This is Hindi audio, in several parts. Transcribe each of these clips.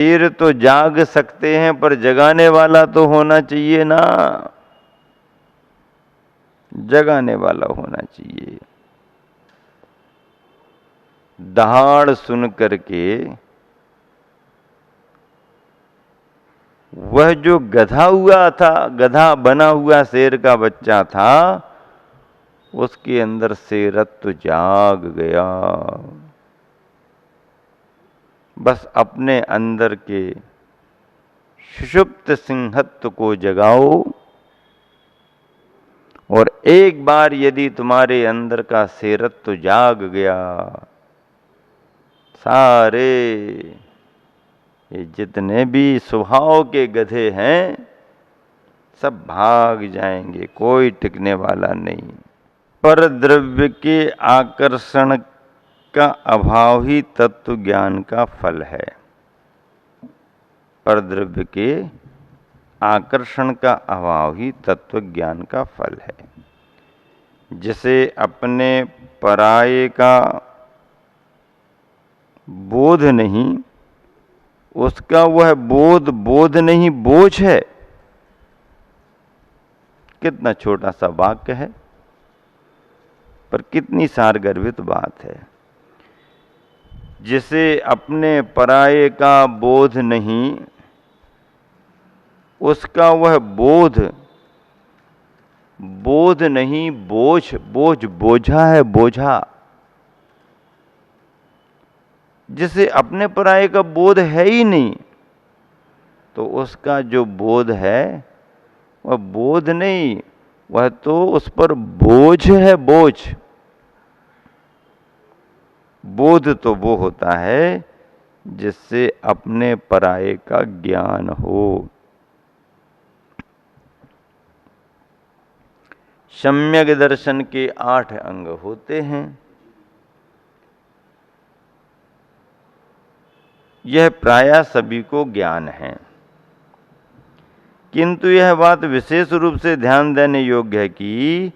शेर तो जाग सकते हैं पर जगाने वाला तो होना चाहिए ना, जगाने वाला होना चाहिए। दहाड़ सुन करके वह जो गधा हुआ था, गधा बना हुआ शेर का बच्चा था, उसके अंदर शेरत्व जाग गया। बस अपने अंदर के सुषुप्त सिंहत्व को जगाओ, और एक बार यदि तुम्हारे अंदर का शेरत्व जाग गया, सारे ये जितने भी स्वभाव के गधे हैं सब भाग जाएंगे, कोई टिकने वाला नहीं। पर द्रव्य के आकर्षण का अभाव ही तत्व ज्ञान का फल है। पर द्रव्य के आकर्षण का अभाव ही तत्व ज्ञान का फल है। जिसे अपने पराये का बोध नहीं, उसका वह बोध बोध नहीं बोझ है। कितना छोटा सा वाक्य है, पर कितनी सारगर्भित बात है। जिसे अपने पराये का बोध नहीं, उसका वह बोध बोध नहीं बोझ, बोझ बोझा है, बोझा। जिसे अपने पराये का बोध है ही नहीं, तो उसका जो बोध है वह बोध नहीं, वह तो उस पर बोझ है, बोझ। बोध तो वो होता है जिससे अपने पराये का ज्ञान हो। सम्यक दर्शन के 8 अंग होते हैं। यह प्रायः सभी को ज्ञान है, किंतु यह बात विशेष रूप से ध्यान देने योग्य है कि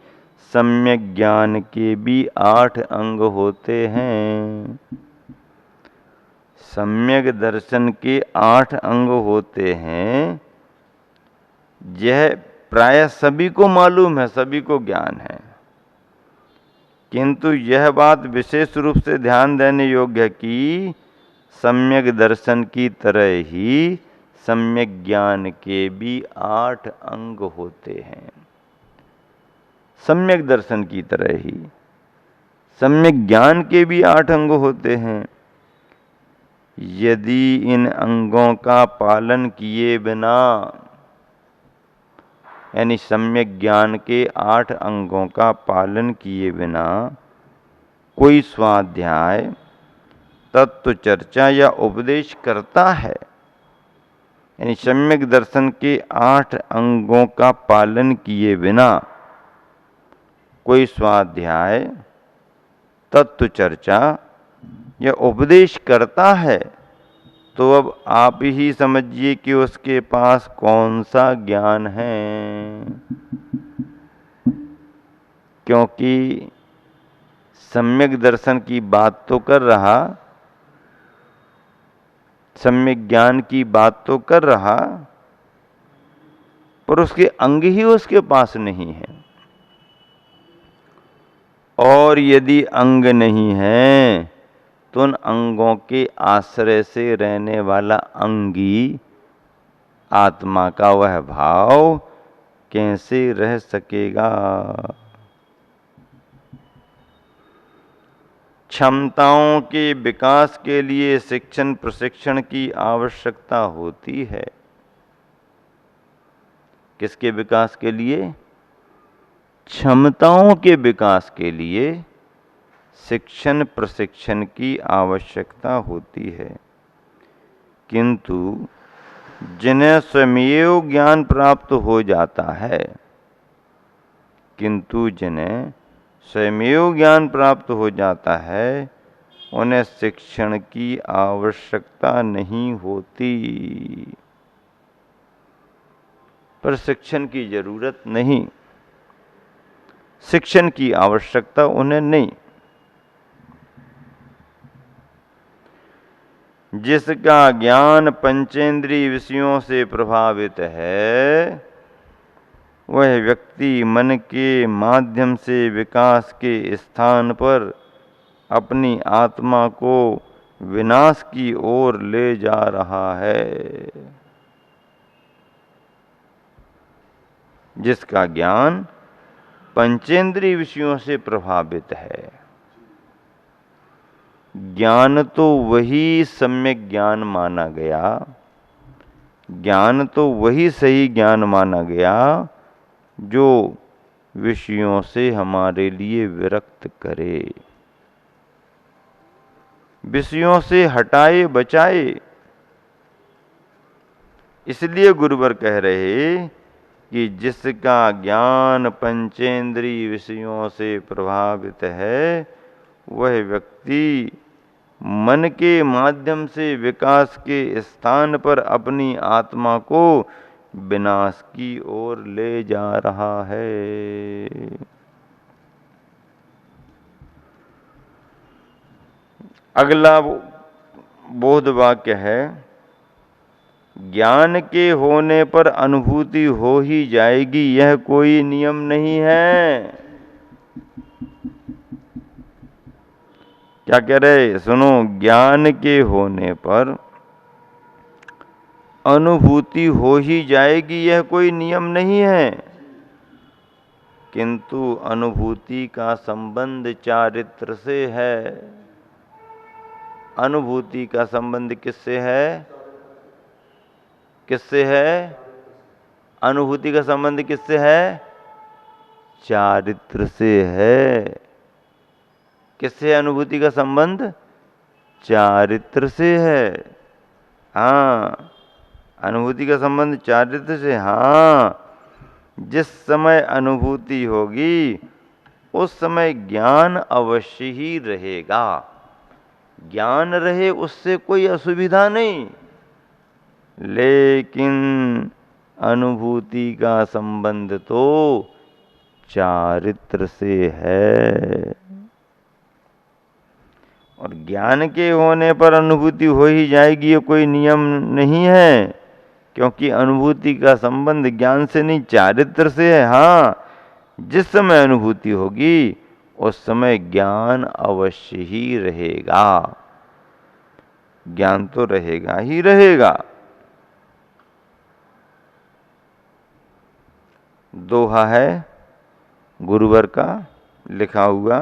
सम्यक ज्ञान के भी 8 अंग होते हैं। सम्यक दर्शन के 8 अंग होते हैं, यह प्रायः सभी को मालूम है, सभी को ज्ञान है, किंतु यह बात विशेष रूप से ध्यान देने योग्य है कि सम्यक दर्शन की तरह ही सम्यक ज्ञान के भी 8 अंग होते हैं। सम्यक दर्शन की तरह ही सम्यक ज्ञान के भी 8 अंग होते हैं। यदि इन अंगों का पालन किए बिना, यानी सम्यक ज्ञान के 8 अंगों का पालन किए बिना कोई स्वाध्याय, तत्व चर्चा या उपदेश करता है, यानी सम्यक दर्शन के 8 अंगों का पालन किए बिना कोई स्वाध्याय, तत्व चर्चा या उपदेश करता है, तो अब आप ही समझिए कि उसके पास कौन सा ज्ञान है। क्योंकि सम्यक दर्शन की बात तो कर रहा, सम्यक ज्ञान की बात तो कर रहा, पर उसके अंग ही उसके पास नहीं है। और यदि अंग नहीं है तो उन अंगों के आश्रय से रहने वाला अंगी आत्मा का वह भाव कैसे रह सकेगा। क्षमताओं के विकास के लिए शिक्षण प्रशिक्षण की आवश्यकता होती है। किसके विकास के लिए? क्षमताओं के विकास के लिए शिक्षण प्रशिक्षण की आवश्यकता होती है, किंतु जिन्हें स्वयमेव ज्ञान प्राप्त हो जाता है, किंतु जिन्हें स्वयमेव ज्ञान प्राप्त हो जाता है, उन्हें शिक्षण की आवश्यकता नहीं होती। पर शिक्षण की जरूरत नहीं, शिक्षण की आवश्यकता उन्हें नहीं। जिसका ज्ञान पंचेंद्रिय विषयों से प्रभावित है, वह व्यक्ति मन के माध्यम से विकास के स्थान पर अपनी आत्मा को विनाश की ओर ले जा रहा है। जिसका ज्ञान पंचेंद्रिय विषयों से प्रभावित है। ज्ञान तो वही सम्यक ज्ञान माना गया, ज्ञान तो वही सही ज्ञान माना गया जो विषयों से हमारे लिए विरक्त करे, विषयों से हटाए बचाए। इसलिए गुरुवर कह रहे कि जिसका ज्ञान पंचेंद्रिय विषयों से प्रभावित है, वह व्यक्ति मन के माध्यम से विकास के स्थान पर अपनी आत्मा को विनाश की ओर ले जा रहा है। अगला बोध वाक्य है, ज्ञान के होने पर अनुभूति हो ही जाएगी, यह कोई नियम नहीं है। क्या कह रहे? सुनो, ज्ञान के होने पर अनुभूति हो ही जाएगी, यह कोई नियम नहीं है, किंतु अनुभूति का संबंध चारित्र से है। अनुभूति का संबंध किससे है? किससे है? अनुभूति का संबंध किससे है? चारित्र से है। किससे अनुभूति का संबंध? चारित्र से है। हाँ, अनुभूति का संबंध चारित्र से। हाँ, जिस समय अनुभूति होगी उस समय ज्ञान अवश्य ही रहेगा। ज्ञान रहे उससे कोई असुविधा नहीं, लेकिन अनुभूति का संबंध तो चारित्र से है। और ज्ञान के होने पर अनुभूति हो ही जाएगी, ये कोई नियम नहीं है, क्योंकि अनुभूति का संबंध ज्ञान से नहीं चारित्र से है। हाँ, जिस समय अनुभूति होगी उस समय ज्ञान अवश्य ही रहेगा। ज्ञान तो रहेगा ही रहेगा। दोहा है गुरुवर का लिखा हुआ,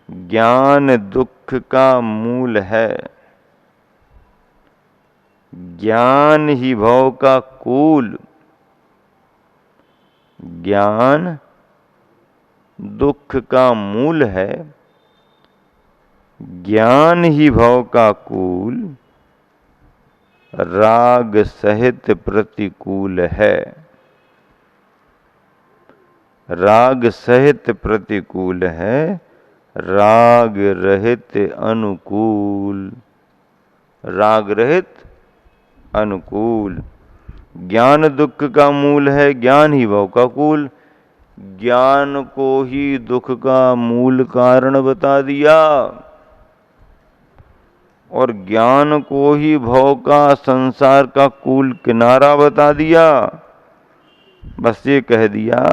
ज्ञान दुख का मूल है, ज्ञान ही भव का कूल। ज्ञान दुख का मूल है, ज्ञान ही भव का कूल, राग सहित प्रतिकूल है। राग सहित प्रतिकूल है, राग रहित अनुकूल। राग रहित अनुकूल। ज्ञान दुख का मूल है, ज्ञान ही भव का कूल। ज्ञान को ही दुख का मूल कारण बता दिया और ज्ञान को ही भव का, संसार का कूल किनारा बता दिया। बस ये कह दिया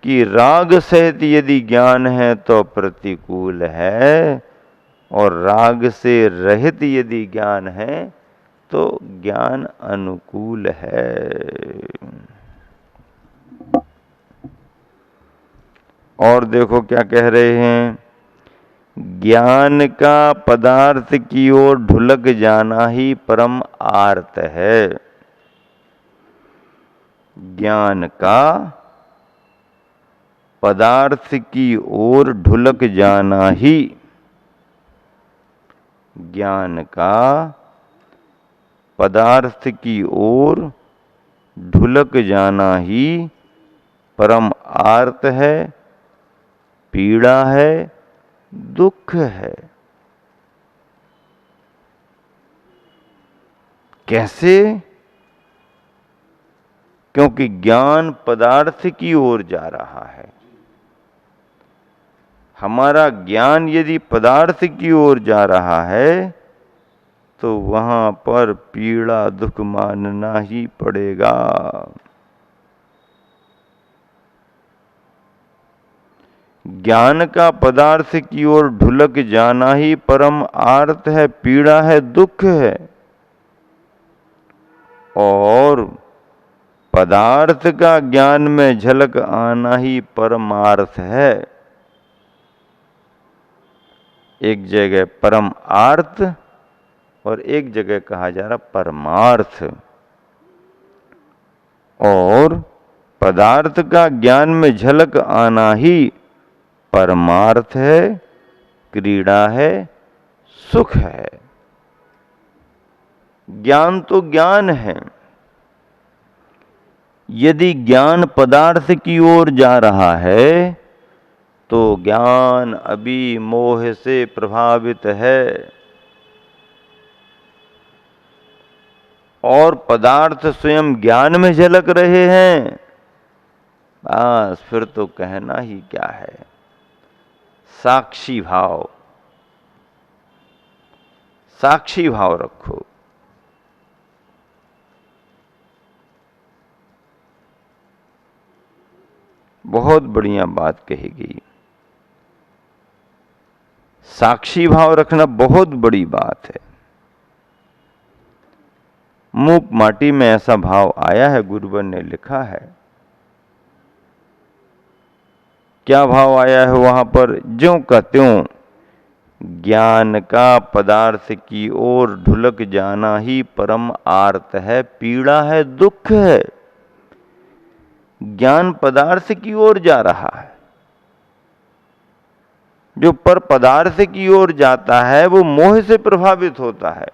कि राग सहित यदि ज्ञान है तो प्रतिकूल है, और राग से रहित यदि ज्ञान है तो ज्ञान अनुकूल है। और देखो क्या कह रहे हैं, ज्ञान का पदार्थ की ओर ढुलक जाना ही परम आर्त है। ज्ञान का पदार्थ की ओर ढुलक जाना ही, ज्ञान का पदार्थ की ओर ढुलक जाना ही परम आर्त है, पीड़ा है, दुख है। कैसे? क्योंकि ज्ञान पदार्थ की ओर जा रहा है। हमारा ज्ञान यदि पदार्थ की ओर जा रहा है तो वहां पर पीड़ा दुख मानना ही पड़ेगा। ज्ञान का पदार्थ की ओर ढुलक जाना ही परम आर्त है, पीड़ा है, दुख है। और पदार्थ का ज्ञान में झलक आना ही परमार्थ है। एक जगह परम आर्थ और एक जगह कहा जा रहा परमार्थ। और पदार्थ का ज्ञान में झलक आना ही परमार्थ है, क्रीड़ा है, सुख है। ज्ञान तो ज्ञान है। यदि ज्ञान पदार्थ की ओर जा रहा है तो ज्ञान अभी मोह से प्रभावित है। और पदार्थ स्वयं ज्ञान में झलक रहे हैं, बस फिर तो कहना ही क्या है। साक्षी भाव, साक्षी भाव रखो। बहुत बढ़िया बात कही गई। साक्षी भाव रखना बहुत बड़ी बात है। मूक माटी में ऐसा भाव आया है, गुरुवर ने लिखा है। क्या भाव आया है वहां पर? ज्यों का त्यों ज्ञान का पदार्थ की ओर ढुलक जाना ही परम आर्त है, पीड़ा है, दुख है। ज्ञान पदार्थ की ओर जा रहा है। जो पर पदार्थ की ओर जाता है वो मोह से प्रभावित होता है।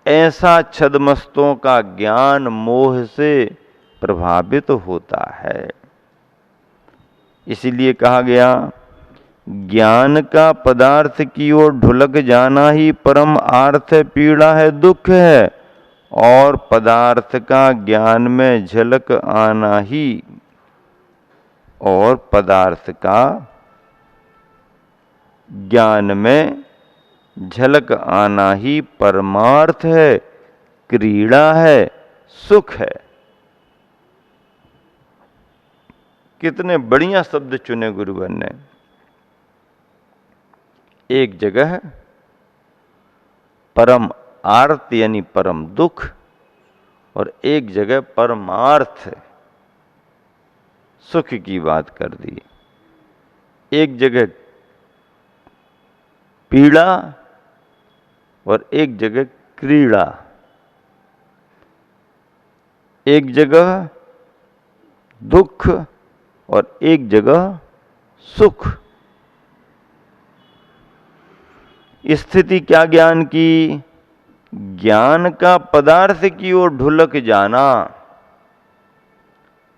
ऐसा छद्मस्तों का ज्ञान मोह से प्रभावित होता है। इसीलिए कहा गया ज्ञान का पदार्थ की ओर ढुलक जाना ही परम आर्थ है, पीड़ा है, दुख है। और पदार्थ का ज्ञान में झलक आना ही, और पदार्थ का ज्ञान में झलक आना ही परमार्थ है, क्रीड़ा है, सुख है। कितने बढ़िया शब्द चुने गुरुवर ने। एक जगह परम आर्त यानी परम दुख, और एक जगह परमार्थ सुख की बात कर दी। एक जगह पीड़ा और एक जगह क्रीड़ा। एक जगह दुख और एक जगह सुख। स्थिति क्या ज्ञान की? ज्ञान का पदार्थ की ओर ढुलक जाना,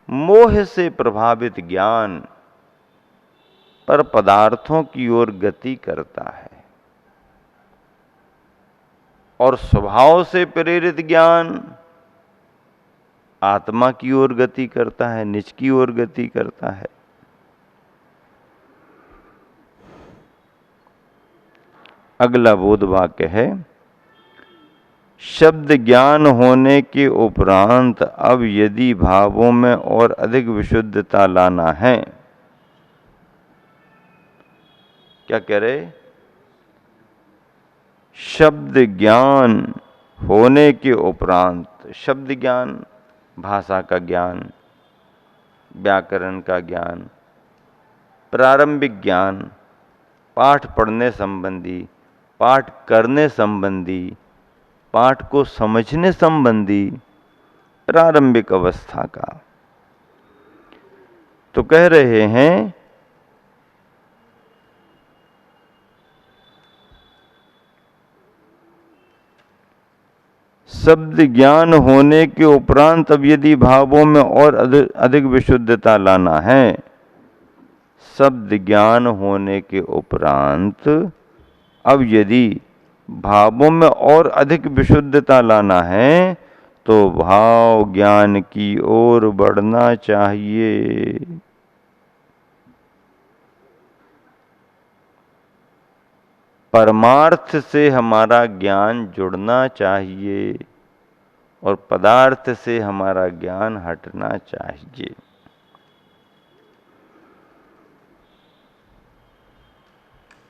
मोह से प्रभावित ज्ञान पर पदार्थों की ओर गति करता है। और स्वभाव से प्रेरित ज्ञान आत्मा की ओर गति करता है, निज की ओर गति करता है। अगला बोध वाक्य है, शब्द ज्ञान होने के उपरांत अब यदि भावों में और अधिक विशुद्धता लाना है। क्या कह रहे? शब्द ज्ञान होने के उपरांत, शब्द ज्ञान भाषा का ज्ञान, व्याकरण का ज्ञान, प्रारंभिक ज्ञान, पाठ पढ़ने संबंधी, पाठ करने संबंधी, पाठ को समझने संबंधी प्रारंभिक अवस्था का। तो कह रहे हैं शब्द ज्ञान होने के उपरांत अब यदि भावों में और अधिक विशुद्धता लाना है। शब्द ज्ञान होने के उपरांत अब यदि भावों में और अधिक विशुद्धता लाना है तो भाव ज्ञान की ओर बढ़ना चाहिए। परमार्थ से हमारा ज्ञान जुड़ना चाहिए और पदार्थ से हमारा ज्ञान हटना चाहिए।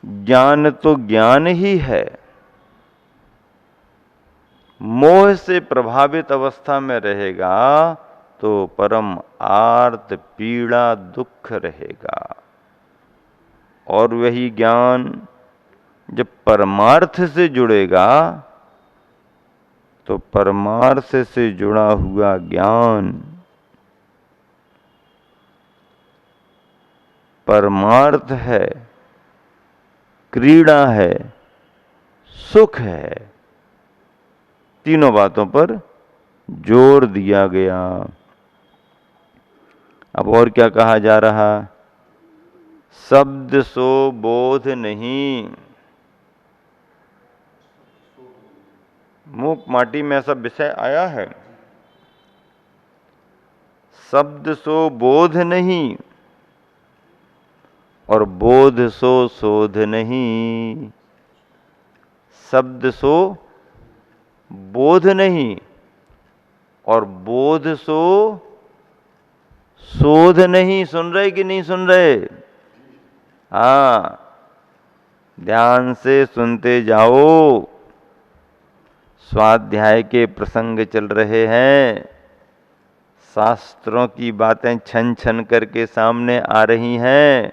ज्ञान तो ज्ञान ही है, मोह से प्रभावित अवस्था में रहेगा तो परम आर्त पीड़ा दुख रहेगा। और वही ज्ञान जब परमार्थ से जुड़ेगा तो परमार्थ से जुड़ा हुआ ज्ञान परमार्थ है, क्रीड़ा है, सुख है। तीनों बातों पर जोर दिया गया। अब और क्या कहा जा रहा? शब्द सो बोध नहीं। मूक माटी में ऐसा विषय आया है, शब्द सो बोध नहीं और बोध सो शोध नहीं। शब्द सो बोध नहीं और बोध सो शोध नहीं। सुन रहे कि नहीं सुन रहे? हाँ, ध्यान से सुनते जाओ। स्वाध्याय के प्रसंग चल रहे हैं, शास्त्रों की बातें छन छन करके सामने आ रही हैं।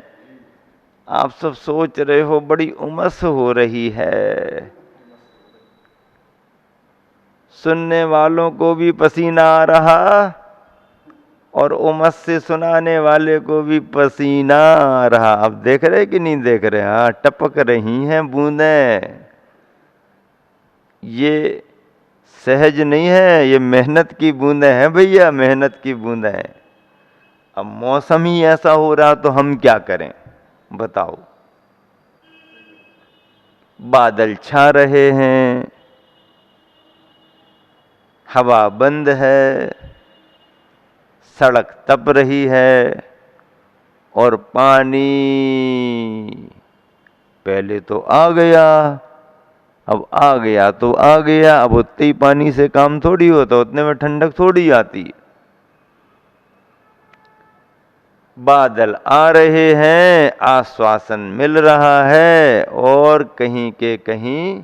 आप सब सोच रहे हो बड़ी उमस हो रही है, सुनने वालों को भी पसीना आ रहा और उमस से सुनाने वाले को भी पसीना आ रहा। अब देख रहे कि नहीं देख रहे? हाँ, टपक रही हैं बूंदें। ये सहज नहीं है, ये मेहनत की बूंदें हैं भैया, मेहनत की बूंदें। अब मौसम ही ऐसा हो रहा तो हम क्या करें बताओ? बादल छा रहे हैं, हवा बंद है, सड़क तप रही है और पानी पहले तो आ गया, अब आ गया तो आ गया। अब उतने ही पानी से काम थोड़ी होता, उतने में ठंडक थोड़ी आती। बादल आ रहे हैं, आश्वासन मिल रहा है और कहीं के कहीं